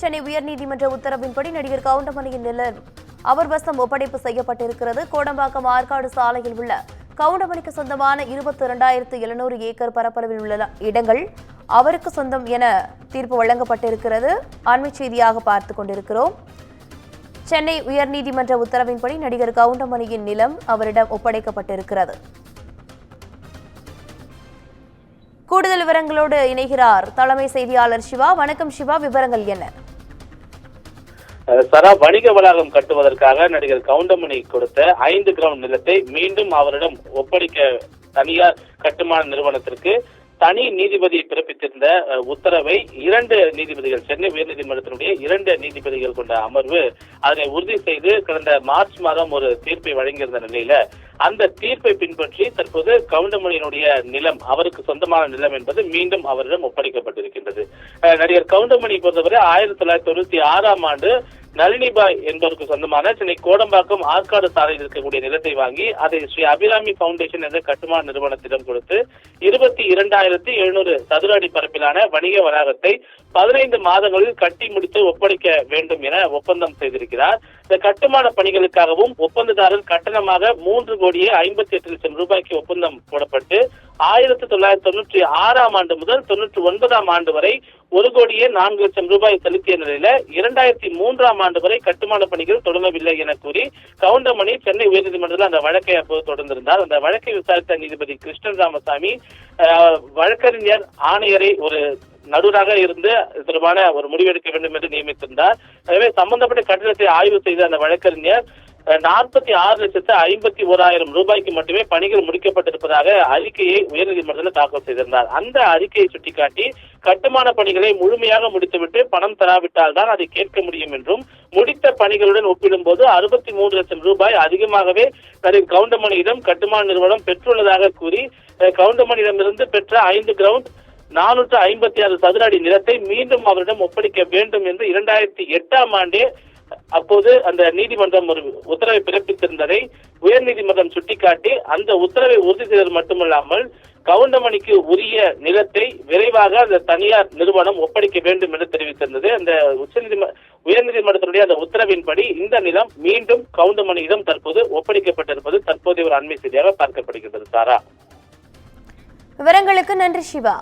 சென்னை உயர்நீதிமன்ற உத்தரவின்படி நடிகர் கவுண்டமணியின் நிலம் அவர் வசம் ஒப்படைப்பு செய்யப்பட்டிருக்கிறது. கோடம்பாக்கம் ஆற்காடு சாலையில் உள்ள கவுண்டமணிக்கு சொந்தமான 22,700 ஏக்கர் பரப்பளவில் உள்ள இடங்கள் அவருக்கு சொந்தம் என தீர்ப்பு வழங்கப்பட்டிருக்கிறது. அண்மை செய்தியாக பார்த்துக் கொண்டிருக்கிறோம். சென்னை உயர்நீதிமன்ற உத்தரவின்படி நடிகர் கவுண்டமணியின் நிலம் அவரிடம் ஒப்படைக்கப்பட்டிருக்கிறது. கூடுதல் விவரங்களோடு இணைகிறார் தலைமை செய்தியாளர் சிவா. வணக்கம் சிவா, விவரங்கள் என்ன? சரா, வணிக வளாகம் கட்டுவதற்காக நடிகர் கவுண்டமணி கொடுத்த 5 கிரவுண்ட் நிலத்தை மீண்டும் அவரிடம் ஒப்படைக்க தனியார் கட்டுமான நிறுவனத்திற்கு தனி நீதிபதி பிறப்பித்திருந்த உத்தரவை 2 நீதிபதிகள், சென்னை உயர்நீதிமன்றத்தினுடைய 2 நீதிபதிகள் கொண்ட அமர்வு அதனை உறுதி செய்து கடந்த மார்ச் மாதம் ஒரு தீர்ப்பை வழங்கியிருந்த நிலையில அந்த தீர்ப்பை பின்பற்றி தற்போது கவுண்டமணியினுடைய நிலம், அவருக்கு சொந்தமான நிலம் என்பது மீண்டும் அவரிடம் ஒப்படைக்கப்பட்டிருக்கின்றது. நடிகர் கவுண்டமணி பொறுத்தவரை 1996ஆம் ஆண்டு நளினிபாய் என்பவருக்கு சொந்தமான சென்னை கோடம்பாக்கம் ஆற்காடு சாலையில் இருக்கக்கூடிய நிலத்தை வாங்கி அதை ஸ்ரீ அபிராமி பவுண்டேஷன் என்ற கட்டுமான நிறுவனத்திடம் கொடுத்து 22,700 சதுர அடி பரப்பிலான வணிக வளாகத்தை 15 மாதங்களில் கட்டி முடித்து ஒப்படைக்க வேண்டும் என ஒப்பந்தம் செய்திருக்கிறார். இந்த கட்டுமான பணிகளுக்காகவும் ஒப்பந்ததாரர் கட்டணமாக 3,58,00,000 ரூபாய்க்கு ஒப்பந்தம் போடப்பட்டு 1996ஆம் ஆண்டு முதல் 99ஆம் ஆண்டு வரை 1,04,00,000 ரூபாய் செலுத்திய நிலையில 2003ஆம் ஆண்டு வரை கட்டுமான பணிகள் தொடங்கவில்லை என கூறி கவுண்டமணி சென்னை உயர்நீதிமன்றத்தில் அந்த வழக்கை அப்போது தொடர்ந்திருந்தார். அந்த வழக்கை விசாரித்த நீதிபதி கிருஷ்ணன் ராமசாமி வழக்கறிஞர் ஆணையரை ஒரு நடுவராக இருந்து தொடர்பான ஒரு முடிவெடுக்க வேண்டும் என்று நியமித்திருந்தார். எனவே சம்பந்தப்பட்ட கட்டிடத்தை ஆய்வு செய்த அந்த வழக்கறிஞர் 46,51,000 ரூபாய்க்கு மட்டுமே பணிகள் முடிக்கப்பட்டிருப்பதாக அறிக்கையை உயர்நீதிமன்றத்தில் தாக்கல் செய்திருந்தார். அந்த அறிக்கையை சுட்டிக்காட்டி கட்டுமான பணிகளை முழுமையாக முடித்துவிட்டு பணம் தராவிட்டால் தான் அதை கேட்க முடியும் என்றும், முடித்த பணிகளுடன் ஒப்பிடும்போது 63,00,000 ரூபாய் அதிகமாகவே கவுண்டமணியிடம் கட்டுமான நிறுவனம் பெற்றுள்ளதாக கூறி கவுண்டமணியிடமிருந்து பெற்ற 5 கிரவுண்ட் 456 சதுர அடி நிலத்தை மீண்டும் அவரிடம் ஒப்படைக்க வேண்டும் என்று 2008ஆம் ஆண்டே அப்போது அந்த நீதிமன்றம் ஒரு உத்தரவை பிறப்பித்திருந்ததை உயர்நீதிமன்றம் சுட்டிக்காட்டி அந்த உத்தரவை உறுதி செய்தது மட்டுமல்லாமல் கவுண்டமணிக்கு உரிய நிலத்தை விரைவாக அந்த தனியார் நிறுவனம் ஒப்படைக்க வேண்டும் என்று தெரிவித்திருந்தது. அந்த உயர்நீதிமன்றத்தினுடைய அந்த உத்தரவின்படி இந்த நிலம் மீண்டும் கவுண்டமணியிடம் தற்போது ஒப்படைக்கப்பட்டிருப்பது தற்போதைய ஒரு அண்மை செய்தியாக பார்க்கப்படுகிறது. சாரா, விவரங்களுக்கு நன்றி சிவா.